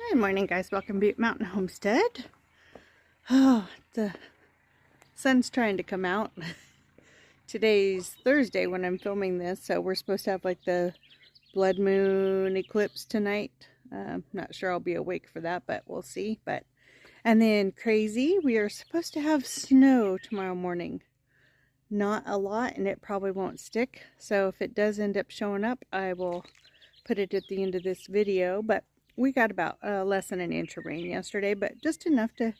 Good morning, guys. Welcome to Butte Mountain Homestead. Oh, the sun's trying to come out. Today's Thursday when I'm filming this, so we're supposed to have like the blood moon eclipse tonight. Not sure I'll be awake for that, but we'll see. And then crazy, we are supposed to have snow tomorrow morning. Not a lot, and it probably won't stick. So if it does end up showing up, I will put it at the end of this video. But we got about less than an inch of rain yesterday, but just enough to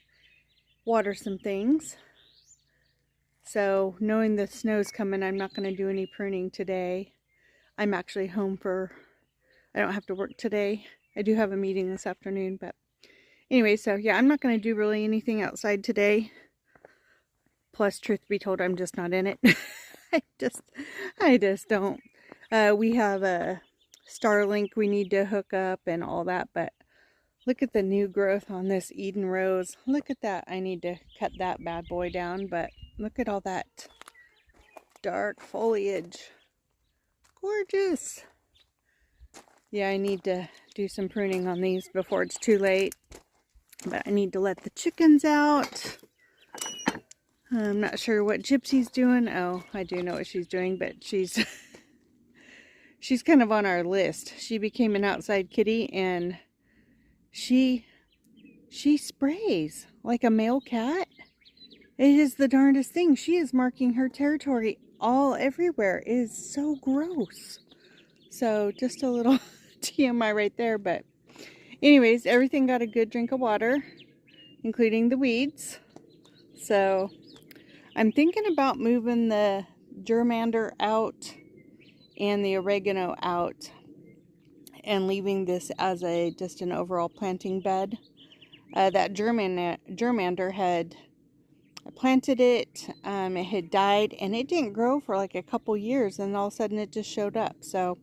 water some things. So knowing the snow's coming, I'm not going to do any pruning today. I'm actually home I don't have to work today. I do have a meeting this afternoon, but anyway, so yeah, I'm not going to do really anything outside today. Plus, truth be told, I'm just not in it. I just don't. We have a Starlink we need to hook up and all that, but look at the new growth on this Eden rose. Look at that. I need to cut that bad boy down, but look at all that dark foliage. Gorgeous. Yeah, I need to do some pruning on these before it's too late, but I need to let the chickens out. I'm not sure what Gypsy's doing. Oh, I do know what she's doing, but she's she's kind of on our list. She became an outside kitty, and she sprays like a male cat. It is the darndest thing. She is marking her territory all everywhere. It is so gross. So just a little TMI right there. But anyways, everything got a good drink of water, including the weeds. So I'm thinking about moving the germander out and the oregano out and leaving this as just an overall planting bed. That germander had planted it, it had died, and it didn't grow for like a couple years, and all of a sudden it just showed up. So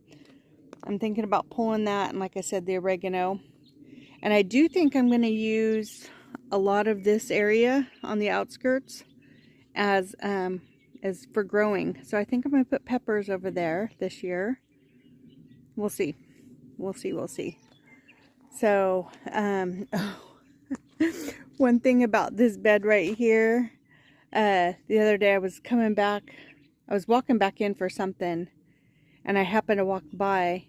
I'm thinking about pulling that, and like I said, the oregano. And I do think I'm going to use a lot of this area on the outskirts as for growing. So I think I'm going to put peppers over there this year. We'll see. We'll see. So, one thing about this bed right here, the other day I was walking back in for something, and I happened to walk by,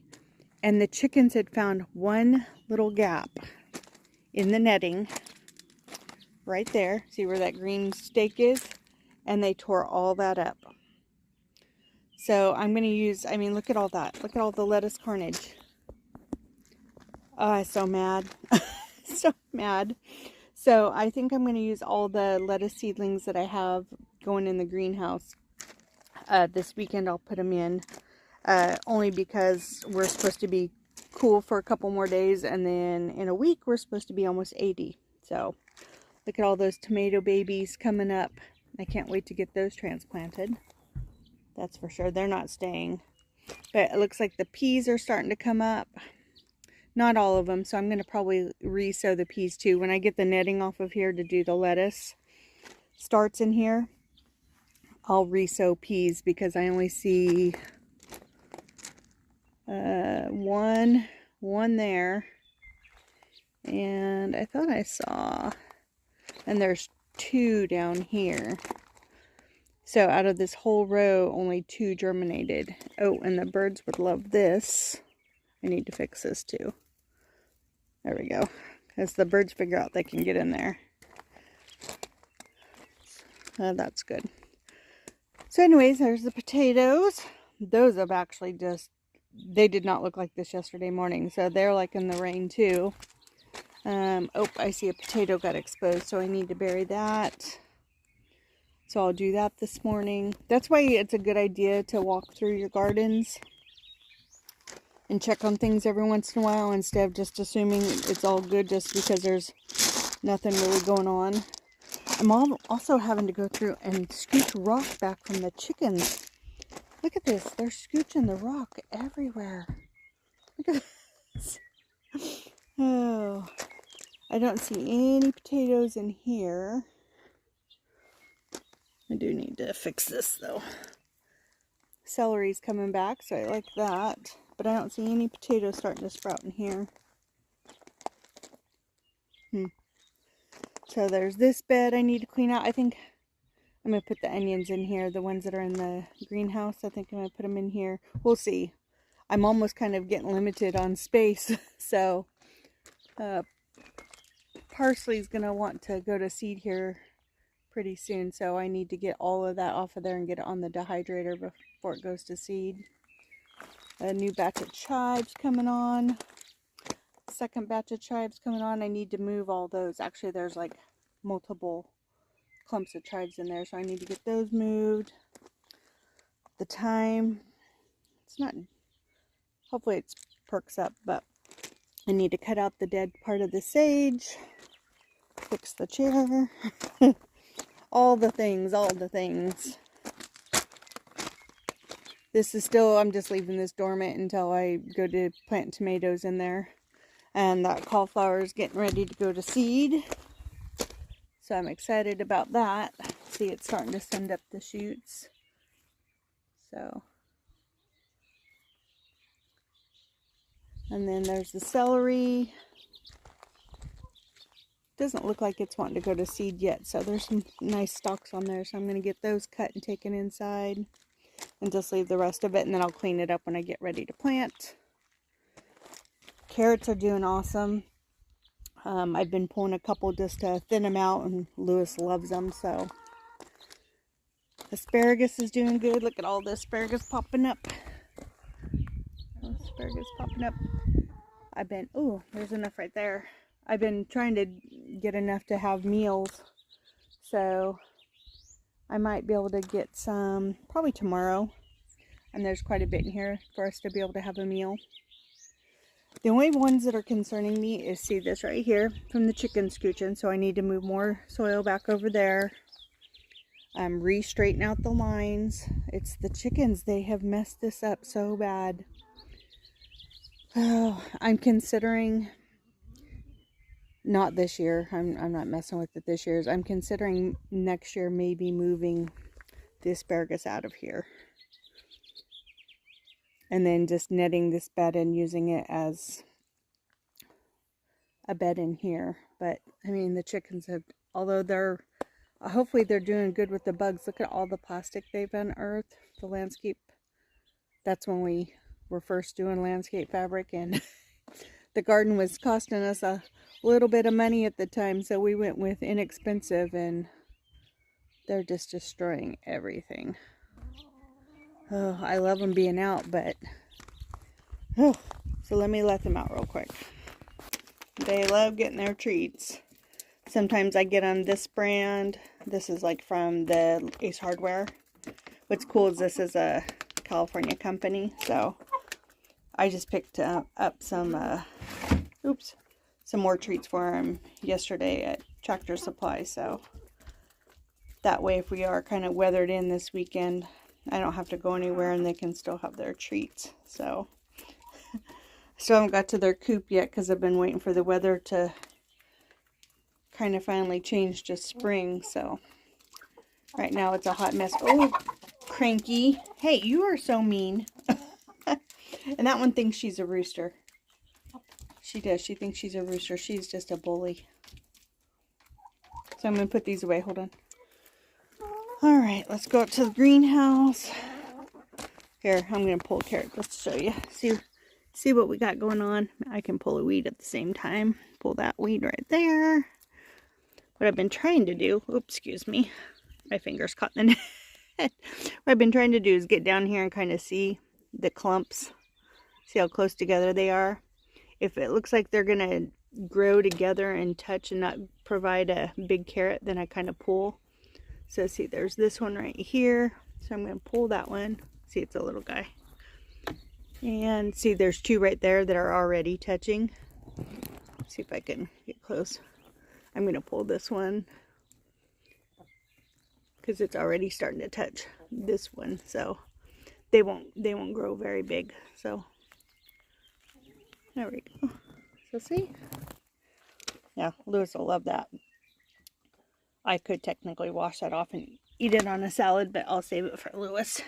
and the chickens had found one little gap in the netting right there. See where that green stake is? And they tore all that up. So I'm going to use, I mean, look at all that. Look at all the lettuce carnage. Oh, I'm so mad. So mad. So I think I'm going to use all the lettuce seedlings that I have going in the greenhouse. This weekend I'll put them in. Only because we're supposed to be cool for a couple more days. And then in a week we're supposed to be almost 80. So look at all those tomato babies coming up. I can't wait to get those transplanted. That's for sure. They're not staying. But it looks like the peas are starting to come up. Not all of them, so I'm going to probably re-sow the peas too. When I get the netting off of here to do the lettuce starts in here, I'll re-sow peas because I only see one there. And I thought I saw, and there's two down here. So out of this whole row, only two germinated. Oh, and the birds would love this. I need to fix this too. There we go. As the birds figure out they can get in there. That's good. So anyways, there's the potatoes. Those have actually they did not look like this yesterday morning. So they're like in the rain too. Oh, I see a potato got exposed, so I need to bury that. So I'll do that this morning. That's why it's a good idea to walk through your gardens and check on things every once in a while instead of just assuming it's all good just because there's nothing really going on. I'm also having to go through and scooch rock back from the chickens. Look at this. They're scooching the rock everywhere. Look at this. Oh, I don't see any potatoes in here. I do need to fix this though. Celery's coming back, so I like that. But I don't see any potatoes starting to sprout in here. So there's this bed I need to clean out. I think I'm going to put the onions in here, the ones that are in the greenhouse. I think I'm going to put them in here. We'll see. I'm almost kind of getting limited on space. So parsley's going to want to go to seed here pretty soon. So I need to get all of that off of there and get it on the dehydrator before it goes to seed. A new batch of chives coming on. Second batch of chives coming on. I need to move all those. Actually, there's like multiple clumps of chives in there, so I need to get those moved. The thyme, it's not, hopefully it perks up, but I need to cut out the dead part of the sage, fix the chair, all the things. This is still, I'm just leaving this dormant until I go to plant tomatoes in there. And that cauliflower is getting ready to go to seed. So I'm excited about that. See, it's starting to send up the shoots. So. And then there's the celery. Doesn't look like it's wanting to go to seed yet. So there's some nice stalks on there. So I'm going to get those cut and taken inside. And just leave the rest of it. And then I'll clean it up when I get ready to plant. Carrots are doing awesome. I've been pulling a couple just to thin them out, and Lewis loves them. So asparagus is doing good. Look at all the asparagus popping up. Asparagus popping up. I've been, oh, there's enough right there. I've been trying to get enough to have meals. So I might be able to get some probably tomorrow. And there's quite a bit in here for us to be able to have a meal. The only ones that are concerning me is, see this right here, from the chicken scooching. So I need to move more soil back over there. Re-straighten out the lines. It's the chickens. They have messed this up so bad. Oh, I'm considering, not this year. I'm not messing with it this year. I'm considering next year maybe moving the asparagus out of here. And then just netting this bed and using it as a bed in here. But, I mean, the chickens have, although they're, hopefully they're doing good with the bugs. Look at all the plastic they've unearthed. The landscape, that's when we were first doing landscape fabric. And the garden was costing us a little bit of money at the time. So we went with inexpensive, and they're just destroying everything. Oh, I love them being out, but oh, so let me let them out real quick. They love getting their treats. Sometimes I get them this brand. This is like from the Ace Hardware. What's cool is this is a California company, so I just picked up some some more treats for them yesterday at Tractor Supply. So that way, if we are kind of weathered in this weekend, I don't have to go anywhere and they can still have their treats. So, still haven't got to their coop yet because I've been waiting for the weather to kind of finally change to spring. So, right now it's a hot mess. Oh, Cranky. Hey, you are so mean. And that one thinks she's a rooster. She does. She thinks she's a rooster. She's just a bully. So, I'm going to put these away. Hold on. Alright, let's go up to the greenhouse. Here, I'm going to pull a carrot just to show you. See what we got going on. I can pull a weed at the same time. Pull that weed right there. What I've been trying to do, oops, excuse me. My fingers caught in the net. What I've been trying to do is get down here and kind of see the clumps. See how close together they are. If it looks like they're going to grow together and touch and not provide a big carrot, then I kind of pull. So see, there's this one right here. So I'm going to pull that one. See, it's a little guy. And see, there's two right there that are already touching. See if I can get close. I'm going to pull this one because it's already starting to touch this one. So they won't grow very big. So there we go. So see? Yeah, Lewis will love that. I could technically wash that off and eat it on a salad, but I'll save it for Lewis.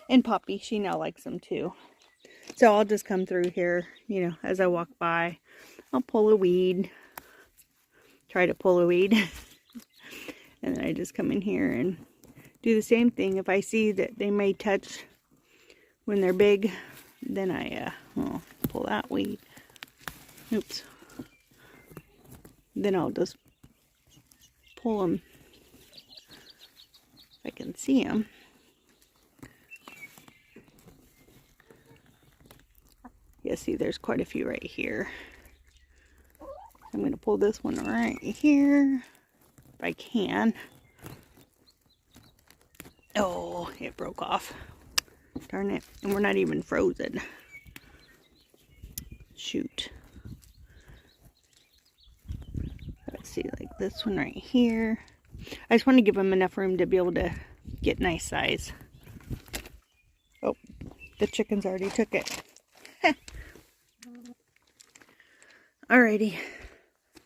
And Poppy, she now likes them too. So I'll just come through here, you know, as I walk by. I'll pull a weed. try to pull a weed. And then I just come in here and do the same thing. If I see that they may touch when they're big, then I pull that weed. Oops. Then I'll just pull them if I can see them. Yeah, see, there's quite a few right here. I'm going to pull this one right here if I can. Oh, it broke off. Darn it. And we're not even frozen. Shoot. Let's see, like this one right here. I just want to give them enough room to be able to get nice size. Oh, the chickens already took it. Alrighty.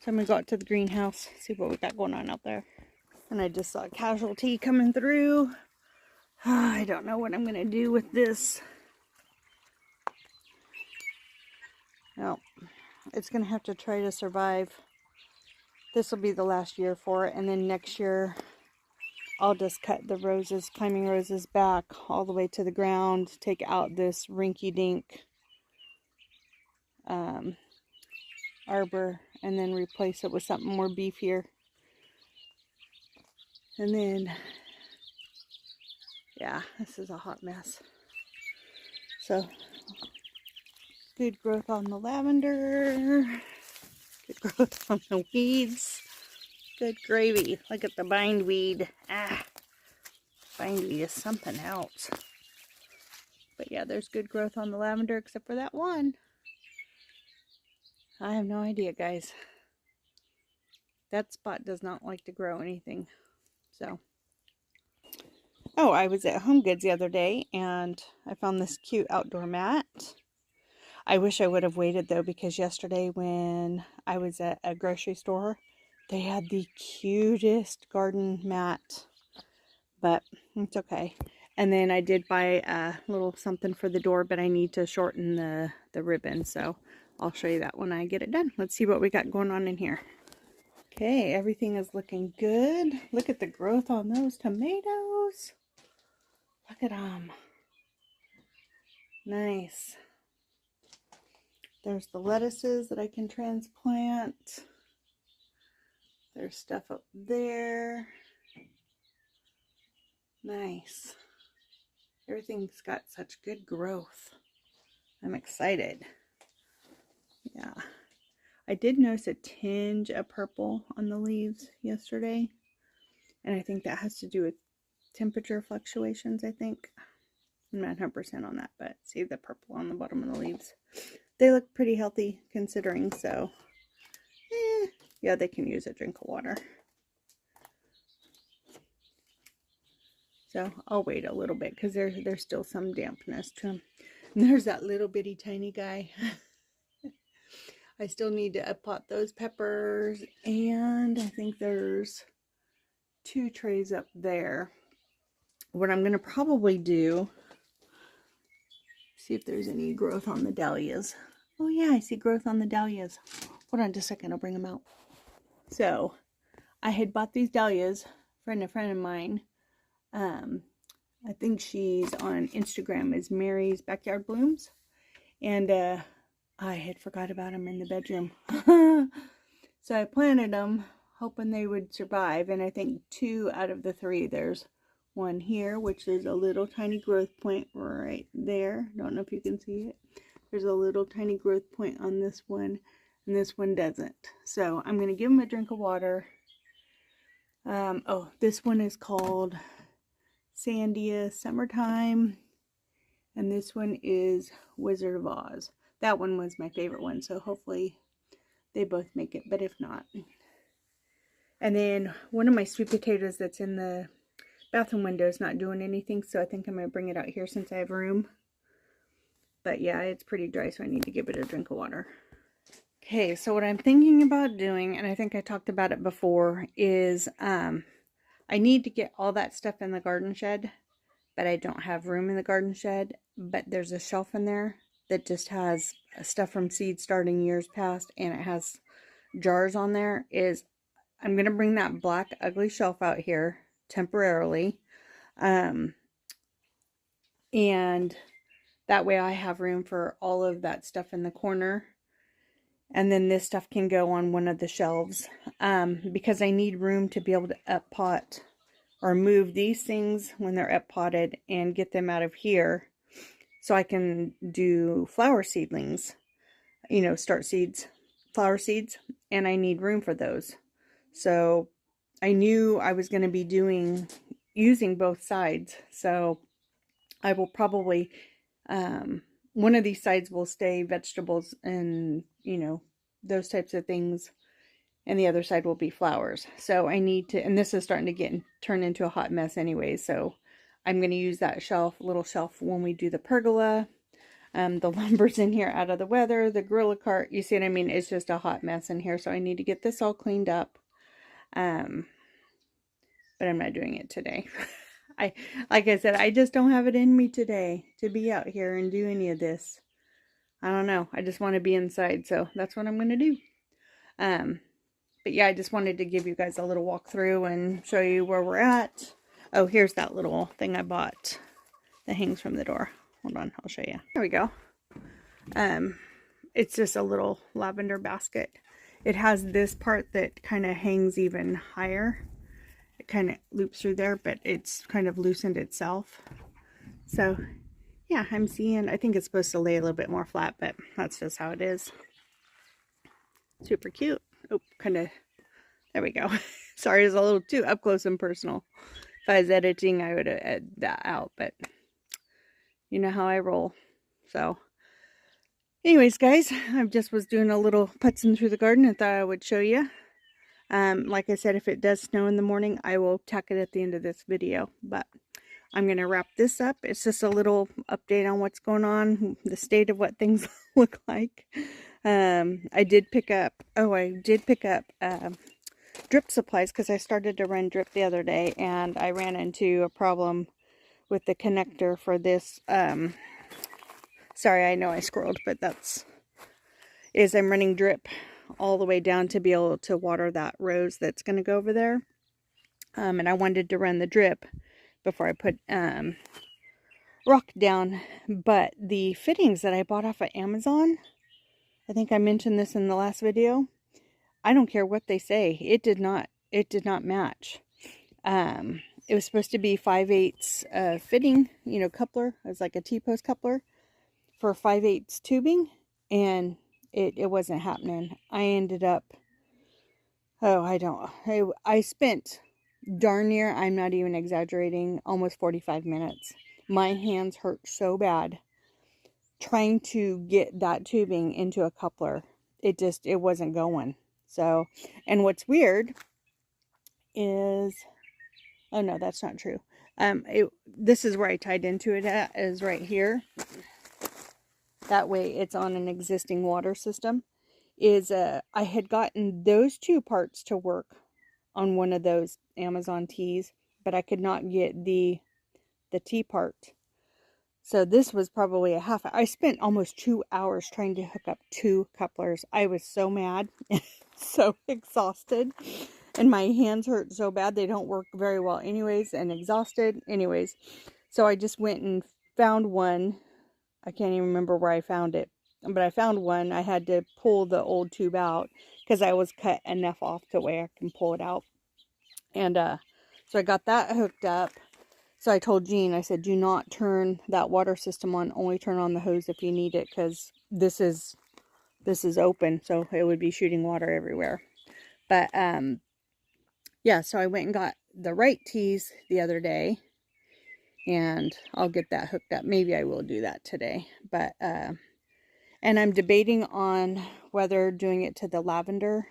So I'm going to go out to the greenhouse, see what we got going on out there. And I just saw a casualty coming through. I don't know what I'm going to do with this. No, it's going to have to try to survive. This will be the last year for it. And then next year, I'll just cut the roses, climbing roses back all the way to the ground. Take out this rinky-dink arbor. And then replace it with something more beefier. And then, yeah, this is a hot mess. So, good growth on the lavender. Good growth on the weeds. Good gravy. Look at the bindweed. Ah, bindweed is something else. But yeah, there's good growth on the lavender except for that one. I have no idea, guys. That spot does not like to grow anything. So, oh, I was at Home Goods the other day and I found this cute outdoor mat. I wish I would have waited though, because yesterday when I was at a grocery store, they had the cutest garden mat, but it's okay. And then I did buy a little something for the door, but I need to shorten the ribbon, so I'll show you that when I get it done. Let's see what we got going on in here. Okay, everything is looking good. Look at the growth on those tomatoes. Look at them. Nice. There's the lettuces that I can transplant. There's stuff up there. Nice. Everything's got such good growth. I'm excited. Yeah. I did notice a tinge of purple on the leaves yesterday. And I think that has to do with temperature fluctuations, I think. I'm not 100% on that, but see the purple on the bottom of the leaves. They look pretty healthy considering, so yeah, they can use a drink of water. So I'll wait a little bit because there's still some dampness to them. And there's that little bitty tiny guy. I still need to pot those peppers, and I think there's 2 trays up there. What I'm going to probably do, see if there's any growth on the dahlias. Oh yeah, I see growth on the dahlias. Hold on just a second, I'll bring them out. So, I had bought these dahlias from a friend of mine. I think she's on Instagram as Mary's Backyard Blooms. And I had forgot about them in the bedroom. So I planted them, hoping they would survive. And I think 2 out of the 3, there's one here, which is a little tiny growth point right there. Don't know if you can see it. There's a little tiny growth point on this one, and this one doesn't. So I'm going to give them a drink of water. Oh, this one is called Sandia Summertime, and this one is Wizard of Oz. That one was my favorite one, so hopefully they both make it, but if not. And then one of my sweet potatoes that's in the bathroom window is not doing anything, so I think I'm going to bring it out here since I have room. But yeah, it's pretty dry, so I need to give it a drink of water. Okay, so what I'm thinking about doing, and I think I talked about it before, is I need to get all that stuff in the garden shed, but I don't have room in the garden shed. But there's a shelf in there that just has stuff from seed starting years past, and it has jars on there. I'm going to bring that black ugly shelf out here temporarily. And that way I have room for all of that stuff in the corner. And then this stuff can go on one of the shelves. Because I need room to be able to up pot or move these things when they're up potted and get them out of here. So I can do flower seedlings, you know, start seeds, flower seeds, and I need room for those. So I knew I was going to be using both sides. So I will probably, one of these sides will stay vegetables and, you know, those types of things. And the other side will be flowers. So I need to, and this is starting to turn into a hot mess anyway. So I'm going to use that little shelf when we do the pergola. The lumber's in here out of the weather, the gorilla cart, you see what I mean? It's just a hot mess in here. So I need to get this all cleaned up. But I'm not doing it today. Like I said, I just don't have it in me today to be out here and do any of this. I don't know. I just want to be inside. So that's what I'm going to do. But yeah, I just wanted to give you guys a little walkthrough and show you where we're at. Oh, here's that little thing I bought that hangs from the door. Hold on, I'll show you. There we go. It's just a little lavender basket. It has this part that kind of hangs even higher. It kind of loops through there, but it's kind of loosened itself. So yeah, I think it's supposed to lay a little bit more flat, but that's just how it is. Super cute. Oh, there we go. Sorry, it's a little too up close and personal. If I was editing, I would have edited that out, but you know how I roll. So anyways, guys, I just was doing a little putzing through the garden and thought I would show you. Like I said, if it does snow in the morning, I will tack it at the end of this video, but I'm going to wrap this up. It's just a little update on what's going on, the state of what things look like. I did pick up drip supplies because I started to run drip the other day, and I ran into a problem with the connector for this. Sorry, I know I scrolled, but I'm running drip all the way down to be able to water that rose that's going to go over there. And I wanted to run the drip before I put rock down, but the fittings that I bought off of Amazon, I think I mentioned this in the last video, I don't care what they say, it did not match. It was supposed to be 5/8 fitting, you know, coupler. It was like a T-post coupler for 5/8 tubing, and it wasn't happening. I ended up, I spent darn near, I'm not even exaggerating, almost 45 minutes. My hands hurt so bad trying to get that tubing into a coupler. It wasn't going. So, and what's weird is, oh no, that's not true. This is where I tied into it at, is right here. That way it's on an existing water system. I had gotten those two parts to work on one of those Amazon tees, but I could not get the T part. So this was probably a half. I spent almost 2 hours trying to hook up 2 couplers. I was so mad, so exhausted, and my hands hurt so bad. They don't work very well anyways, and exhausted anyways. So I just went and found one. I can't even remember where I found it, but I found one. I had to pull the old tube out because I was cut enough off to where I can pull it out. And so I got that hooked up. So I told Jean, I said, do not turn that water system on. Only turn on the hose if you need it, because this is open, so it would be shooting water everywhere. But yeah, so I went and got the right tees the other day, and I'll get that hooked up. Maybe I will do that today. But and I'm debating on whether doing it to the lavender,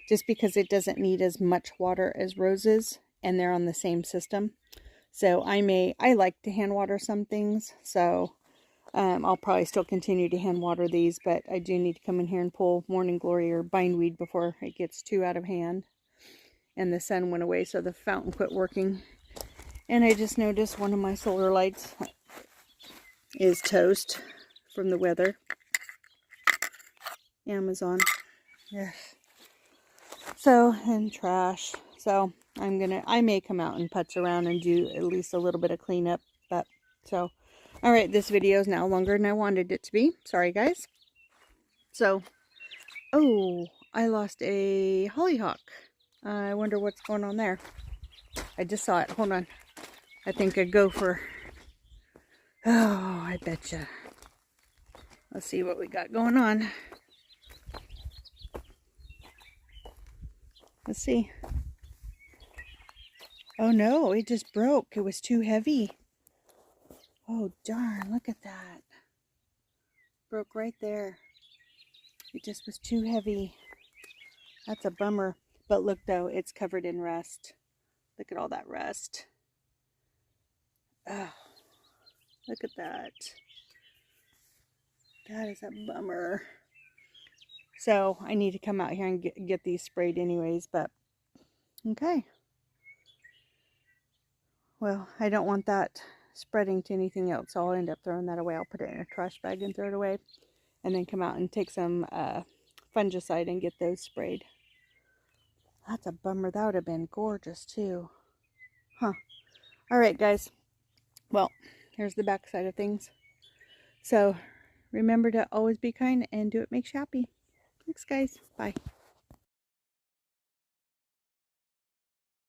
just because it doesn't need as much water as roses, and they're on the same system. So I like to hand water some things, so I'll probably still continue to hand water these, but I do need to come in here and pull Morning Glory or bindweed before it gets too out of hand. And the sun went away, so the fountain quit working. And I just noticed one of my solar lights is toast from the weather. Amazon. Yeah. So, and trash. So I may come out and putz around and do at least a little bit of cleanup. But, so, alright, this video is now longer than I wanted it to be. Sorry, guys. So, oh, I lost a hollyhock. I wonder what's going on there. I just saw it. Hold on. I think a gopher. Oh, I betcha. Let's see what we got going on. Let's see. Oh no, it just broke. It was too heavy. Oh darn, look at that. Broke right there. It just was too heavy. That's a bummer. But look though, it's covered in rust. Look at all that rust. Oh, look at that. That is a bummer. So I need to come out here and get these sprayed anyways, but okay. Well, I don't want that spreading to anything else, so I'll end up throwing that away. I'll put it in a trash bag and throw it away, and then come out and take some fungicide and get those sprayed. That's a bummer. That would have been gorgeous too. Huh. Alright guys. Well, here's the back side of things. So remember to always be kind and do what makes you happy. Thanks guys. Bye.